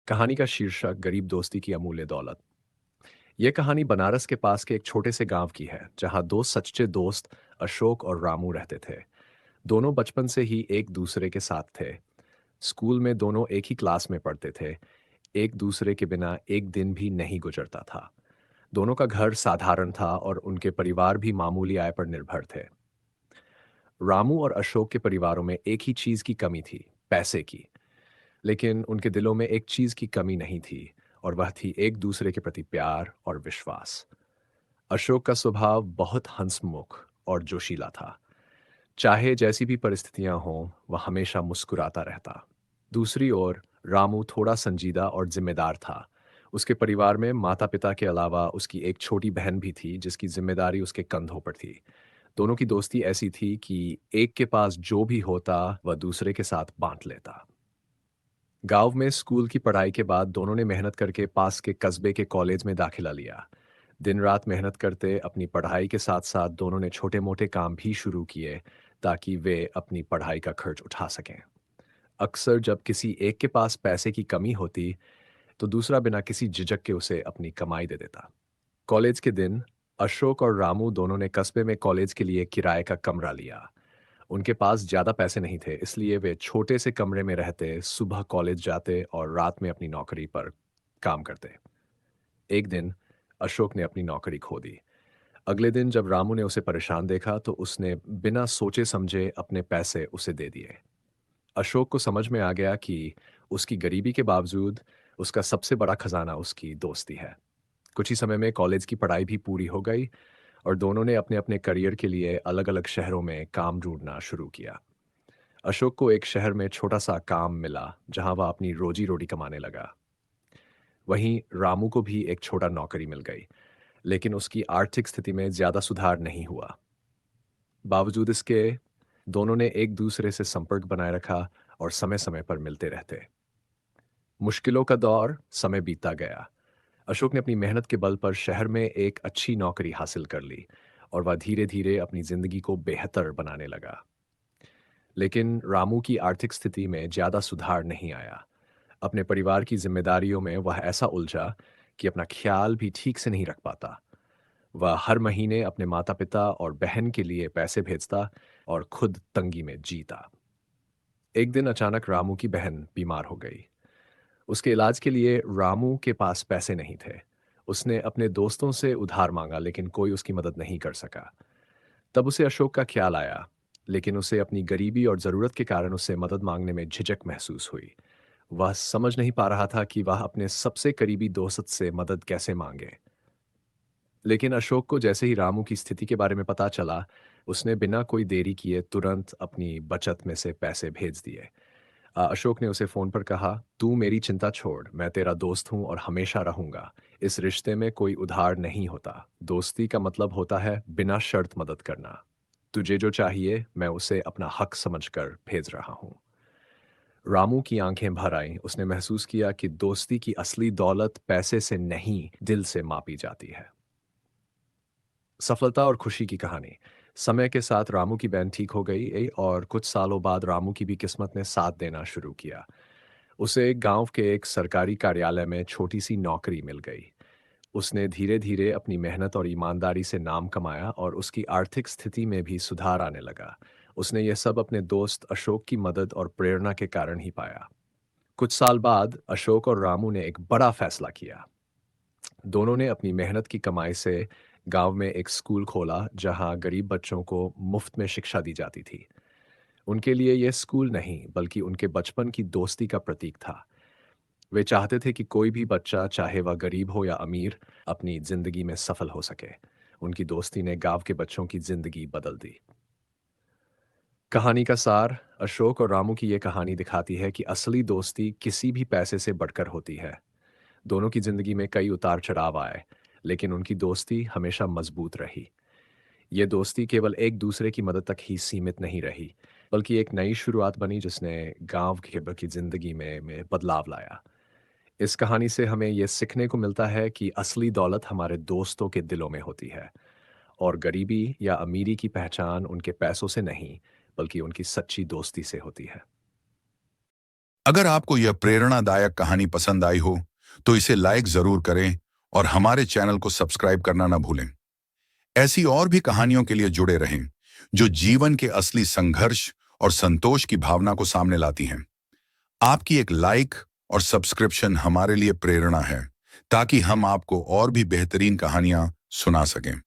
कहानी का शीर्षक गरीब दोस्ती की अमूल्य दौलत। यह कहानी बनारस के पास के एक छोटे से गांव की है जहां दो सच्चे दोस्त अशोक और रामू रहते थे। दोनों बचपन से ही एक दूसरे के साथ थे। स्कूल में दोनों एक ही क्लास में पढ़ते थे। एक दूसरे के बिना एक दिन भी नहीं गुजरता था। दोनों का घर साधारण था और उनके परिवार भी मामूली आय पर निर्भर थे। रामू और अशोक के परिवारों में एक ही चीज की कमी थी, पैसे की। लेकिन उनके दिलों में एक चीज की कमी नहीं थी, और वह थी एक दूसरे के प्रति प्यार और विश्वास। अशोक का स्वभाव बहुत हंसमुख और जोशीला था। चाहे जैसी भी परिस्थितियां हों, वह हमेशा मुस्कुराता रहता। दूसरी ओर रामू थोड़ा संजीदा और जिम्मेदार था। उसके परिवार में माता पिता के अलावा उसकी एक छोटी बहन भी थी जिसकी जिम्मेदारी उसके कंधों पर थी। दोनों की दोस्ती ऐसी थी कि एक के पास जो भी होता वह दूसरे के साथ बांट लेता। गांव में स्कूल की पढ़ाई के बाद दोनों ने मेहनत करके पास के कस्बे के कॉलेज में दाखिला लिया। दिन रात मेहनत करते अपनी पढ़ाई के साथ साथ दोनों ने छोटे मोटे काम भी शुरू किए ताकि वे अपनी पढ़ाई का खर्च उठा सकें। अक्सर जब किसी एक के पास पैसे की कमी होती तो दूसरा बिना किसी झिझक के उसे अपनी कमाई दे देता। कॉलेज के दिन अशोक और रामू दोनों ने कस्बे में कॉलेज के लिए किराए का कमरा लिया। उनके पास ज्यादा पैसे नहीं थे, इसलिए वे छोटे से कमरे में रहते, सुबह कॉलेज जाते और रात में अपनी नौकरी पर काम करते। एक दिन अशोक ने अपनी नौकरी खो दी। अगले दिन जब रामू ने उसे परेशान देखा तो उसने बिना सोचे समझे अपने पैसे उसे दे दिए। अशोक को समझ में आ गया कि उसकी गरीबी के बावजूद उसका सबसे बड़ा खजाना उसकी दोस्ती है। कुछ ही समय में कॉलेज की पढ़ाई भी पूरी हो गई और दोनों ने अपने अपने करियर के लिए अलग अलग शहरों में काम ढूंढना शुरू किया। अशोक को एक शहर में छोटा सा काम मिला जहां वह अपनी रोजी रोटी कमाने लगा। वहीं रामू को भी एक छोटा नौकरी मिल गई, लेकिन उसकी आर्थिक स्थिति में ज्यादा सुधार नहीं हुआ। बावजूद इसके दोनों ने एक दूसरे से संपर्क बनाए रखा और समय समय पर मिलते रहते। मुश्किलों का दौर समय बीतता गया। अशोक ने अपनी मेहनत के बल पर शहर में एक अच्छी नौकरी हासिल कर ली और वह धीरे धीरे अपनी जिंदगी को बेहतर बनाने लगा। लेकिन रामू की आर्थिक स्थिति में ज्यादा सुधार नहीं आया। अपने परिवार की जिम्मेदारियों में वह ऐसा उलझा कि अपना ख्याल भी ठीक से नहीं रख पाता। वह हर महीने अपने माता पिता और बहन के लिए पैसे भेजता और खुद तंगी में जीता। एक दिन अचानक रामू की बहन बीमार हो गई। उसके इलाज के लिए रामू के पास पैसे नहीं थे। उसने अपने दोस्तों से उधार मांगा, लेकिन कोई उसकी मदद नहीं कर सका। तब उसे अशोक का ख्याल आया, लेकिन उसे अपनी गरीबी और जरूरत के कारण उससे मदद मांगने में झिझक महसूस हुई। वह समझ नहीं पा रहा था कि वह अपने सबसे करीबी दोस्त से मदद कैसे मांगे। लेकिन अशोक को जैसे ही रामू की स्थिति के बारे में पता चला, उसने बिना कोई देरी किए तुरंत अपनी बचत में से पैसे भेज दिए। अशोक ने उसे फोन पर कहा, तू मेरी चिंता छोड़, मैं तेरा दोस्त हूं और हमेशा रहूंगा। इस रिश्ते में कोई उधार नहीं होता। दोस्ती का मतलब होता है बिना शर्त मदद करना। तुझे जो चाहिए मैं उसे अपना हक समझकर भेज रहा हूं। रामू की आंखें भर आईं। उसने महसूस किया कि दोस्ती की असली दौलत पैसे से नहीं, दिल से मापी जाती है। सफलता और खुशी की कहानी। समय के साथ रामू की बहन ठीक हो गई और कुछ सालों बाद रामू की भी किस्मत ने साथ देना शुरू किया। उसे गांव के एक सरकारी कार्यालय में छोटी सी नौकरी मिल गई। उसने धीरे धीरे अपनी मेहनत और ईमानदारी से नाम कमाया और उसकी आर्थिक स्थिति में भी सुधार आने लगा। उसने यह सब अपने दोस्त अशोक की मदद और प्रेरणा के कारण ही पाया। कुछ साल बाद अशोक और रामू ने एक बड़ा फैसला किया। दोनों ने अपनी मेहनत की कमाई से गांव में एक स्कूल खोला जहां गरीब बच्चों को मुफ्त में शिक्षा दी जाती थी। उनके लिए यह स्कूल नहीं बल्कि उनके बचपन की दोस्ती का प्रतीक था। वे चाहते थे कि कोई भी बच्चा, चाहे वह गरीब हो या अमीर, अपनी जिंदगी में सफल हो सके। उनकी दोस्ती ने गांव के बच्चों की जिंदगी बदल दी। कहानी का सार। अशोक और रामू की यह कहानी दिखाती है कि असली दोस्ती किसी भी पैसे से बढ़कर होती है। दोनों की जिंदगी में कई उतार चढ़ाव आए, लेकिन उनकी दोस्ती हमेशा मजबूत रही। ये दोस्ती केवल एक दूसरे की मदद तक ही सीमित नहीं रही, बल्कि एक नई शुरुआत बनी जिसने गांव की जिंदगी में बदलाव लाया। इस कहानी से हमें यह सीखने को मिलता है कि असली दौलत हमारे दोस्तों के दिलों में होती है, और गरीबी या अमीरी की पहचान उनके पैसों से नहीं, बल्कि उनकी सच्ची दोस्ती से होती है। अगर आपको यह प्रेरणादायक कहानी पसंद आई हो तो इसे लाइक जरूर करें और हमारे चैनल को सब्सक्राइब करना ना भूलें। ऐसी और भी कहानियों के लिए जुड़े रहें जो जीवन के असली संघर्ष और संतोष की भावना को सामने लाती हैं। आपकी एक लाइक और सब्सक्रिप्शन हमारे लिए प्रेरणा है ताकि हम आपको और भी बेहतरीन कहानियां सुना सकें।